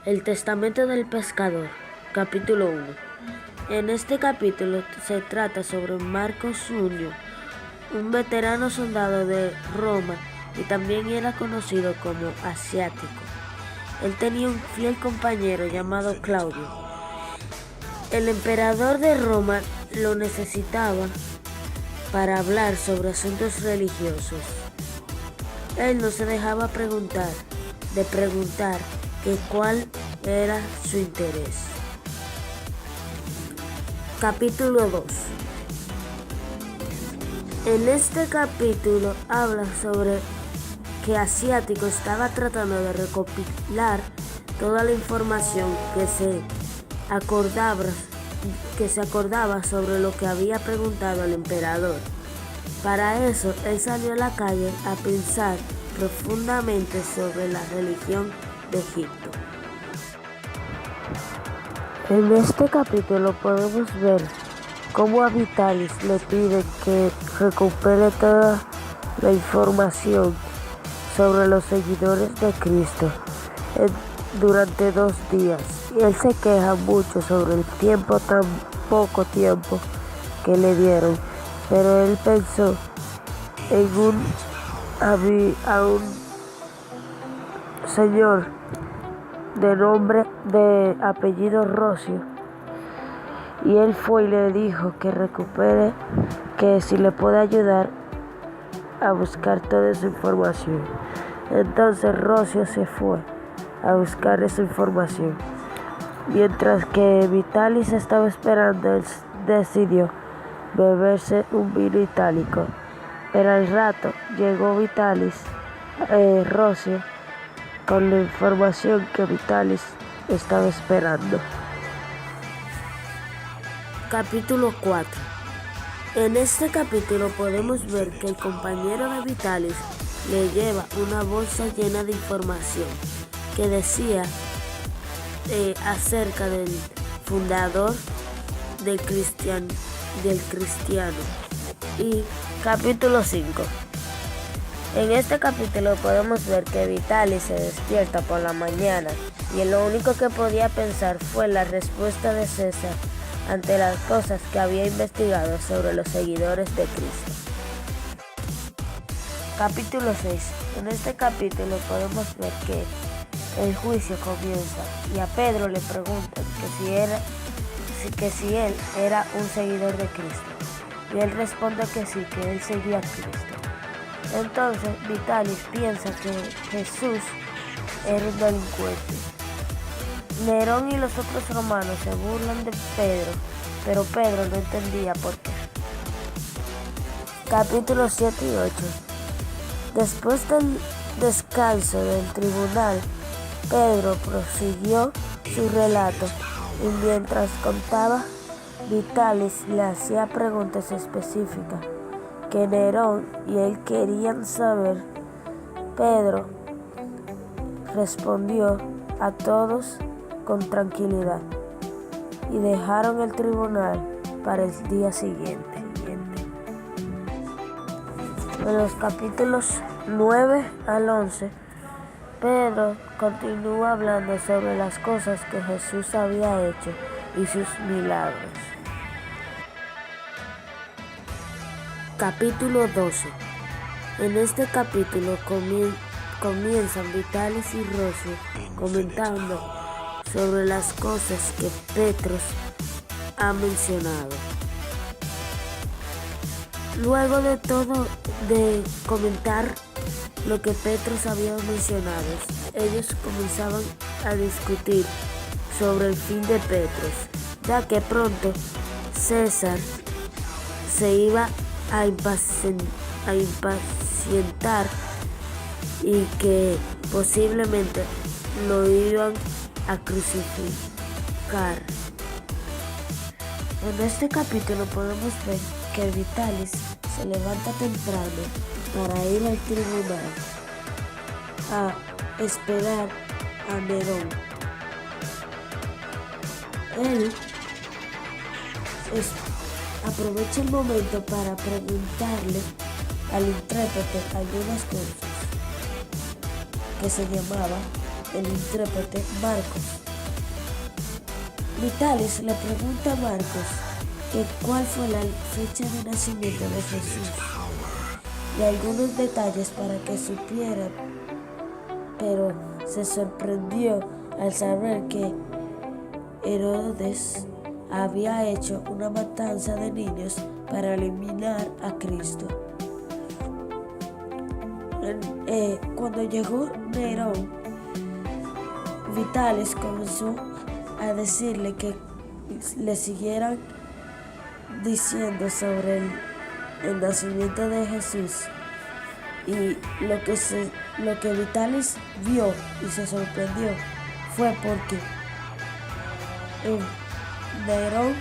El testamento del pescador, capítulo 1. En este capítulo se trata sobre Marcos Junio, un veterano soldado de Roma y también era conocido como asiático. Él tenía un fiel compañero llamado Claudio. El emperador de Roma lo necesitaba para hablar sobre asuntos religiosos. Él no se dejaba de preguntar que cuál era su interés. Capítulo 2. En este capítulo habla sobre que Asiático estaba tratando de recopilar toda la información que se acordaba sobre lo que había preguntado el emperador. Para eso, él salió a la calle a pensar profundamente sobre la religión de Egipto. En este capítulo podemos ver cómo a Vitalis le pide que recupere toda la información sobre los seguidores de Cristo durante 2 días. Y él se queja mucho sobre el tan poco tiempo que le dieron, pero él pensó en a un señor de apellido Rocio, y él fue y le dijo que recupere, que si le puede ayudar a buscar toda esa información. Entonces Rocio se fue a buscar esa información. Mientras que Vitalis estaba esperando, él decidió beberse un vino itálico. Pero al rato llegó Rocio, con la información que Vitalis estaba esperando. Capítulo 4. En este capítulo podemos ver que el compañero de Vitalis le lleva una bolsa llena de información que decía acerca del fundador del cristiano. Y capítulo 5. En este capítulo podemos ver que Vitalis se despierta por la mañana y lo único que podía pensar fue la respuesta de César ante las cosas que había investigado sobre los seguidores de Cristo. Capítulo 6. En este capítulo podemos ver que el juicio comienza y a Pedro le preguntan que si él era un seguidor de Cristo. Y él responde que sí, que él seguía a Cristo. Entonces Vitalis piensa que Jesús era un delincuente. Nerón y los otros romanos se burlan de Pedro, pero Pedro no entendía por qué. Capítulos 7 y 8. Después del descanso del tribunal, Pedro prosiguió su relato y mientras contaba, Vitalis le hacía preguntas específicas que Nerón y él querían saber. Pedro respondió a todos con tranquilidad y dejaron el tribunal para el día siguiente. En los capítulos 9 al 11, Pedro continúa hablando sobre las cosas que Jesús había hecho y sus milagros. Capítulo 12. En este capítulo comienzan Vitalis y Rocio comentando sobre las cosas que Petros ha mencionado. Luego de comentar lo que Petros había mencionado, ellos comenzaban a discutir sobre el fin de Petros, ya que pronto César se iba a impacientar y que posiblemente lo iban a crucificar. En este capítulo podemos ver que Vitalis se levanta temprano para ir al tribunal a esperar a Nerón. Él aprovecha el momento para preguntarle al intérprete algunas cosas que se llamaba el intérprete Marcos. Vitalis le pregunta a Marcos que cuál fue la fecha de nacimiento de Jesús y algunos detalles para que supiera, pero se sorprendió al saber que Herodes había hecho una matanza de niños para eliminar a Cristo. Cuando llegó Nerón, Vitalis comenzó a decirle que le siguieran diciendo sobre el nacimiento de Jesús, y lo que Vitalis vio y se sorprendió fue porque Nerón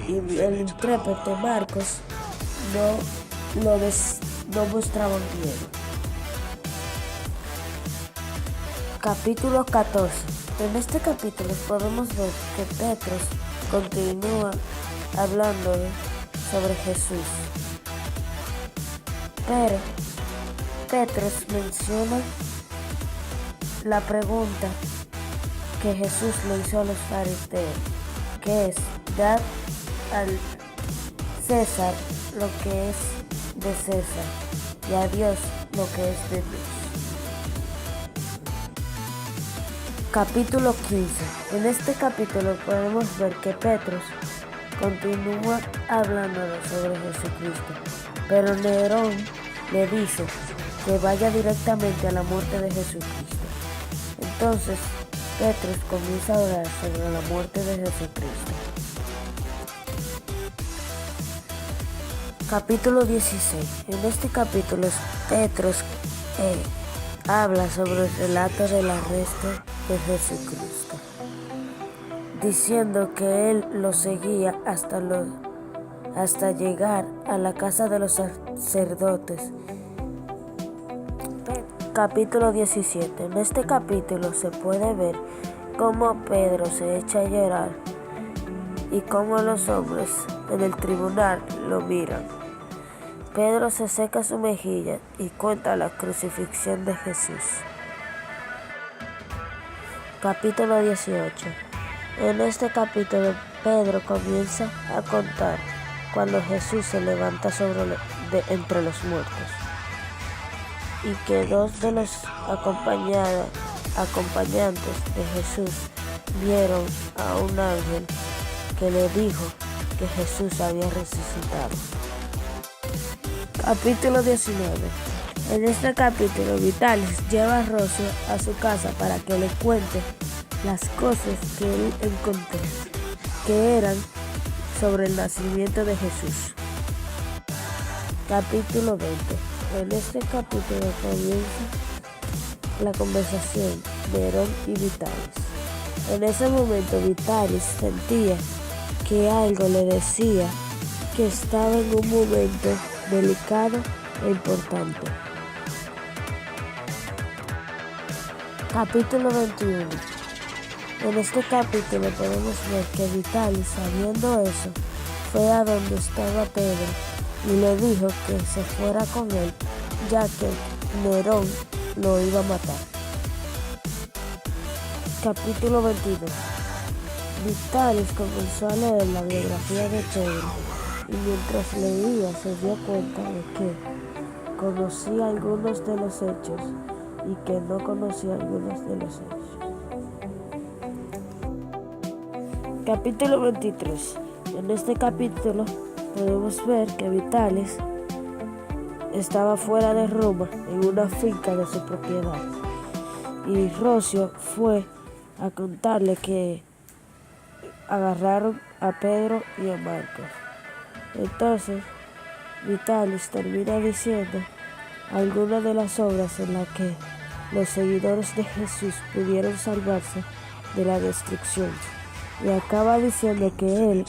y el intérprete Marcos no mostraban miedo. Capítulo 14. En este capítulo podemos ver que Petros continúa hablando sobre Jesús, pero Petros menciona la pregunta que Jesús le hizo a los fariseos, que es: dad al César lo que es de César y a Dios lo que es de Dios. Capítulo 15. En este capítulo podemos ver que Petros continúa hablando sobre Jesucristo, pero Nerón le dice que vaya directamente a la muerte de Jesucristo. Entonces Petros comienza a orar sobre la muerte de Jesucristo. Capítulo 16. En este capítulo Petros habla sobre el relato del arresto de Jesucristo, diciendo que él lo seguía hasta llegar a la casa de los sacerdotes. Capítulo 17. En este capítulo se puede ver cómo Pedro se echa a llorar y cómo los hombres en el tribunal lo miran. Pedro se seca su mejilla y cuenta la crucifixión de Jesús. Capítulo 18. En este capítulo Pedro comienza a contar cuando Jesús se levanta entre los muertos, y que dos de los acompañantes de Jesús vieron a un ángel que le dijo que Jesús había resucitado. Capítulo 19. En este capítulo Vitalis lleva a Rocio a su casa para que le cuente las cosas que él encontró, que eran sobre el nacimiento de Jesús. Capítulo 20. En este capítulo comienza la conversación de Nerón y Vitalis. En ese momento Vitalis sentía que algo le decía que estaba en un momento delicado e importante. Capítulo 21. En este capítulo podemos ver que Vitalis, sabiendo eso, fue a donde estaba Pedro y le dijo que se fuera con él, ya que Nerón lo iba a matar. Capítulo 22. Vitalis comenzó a leer la biografía de Pedro, y mientras leía se dio cuenta de que conocía algunos de los hechos y que no conocía algunos de los hechos. Capítulo 23. En este capítulo podemos ver que Vitalis estaba fuera de Roma en una finca de su propiedad, y Rocio fue a contarle que agarraron a Pedro y a Marcos. Entonces Vitalis termina diciendo algunas de las obras en las que los seguidores de Jesús pudieron salvarse de la destrucción, y acaba diciendo que él,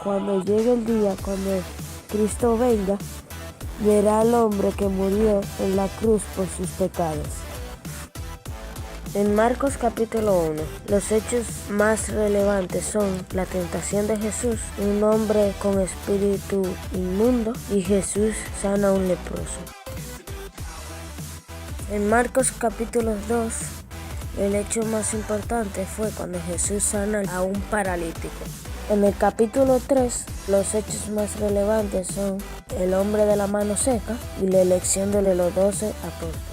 cuando llegue el día, cuando Cristo venga, verá al hombre que murió en la cruz por sus pecados. En Marcos capítulo 1, los hechos más relevantes son la tentación de Jesús, un hombre con espíritu inmundo, y Jesús sana a un leproso. En Marcos capítulo 2 El hecho más importante fue cuando Jesús sana a un paralítico. En el capítulo 3, los hechos más relevantes son el hombre de la mano seca y la elección de los 12 apóstoles.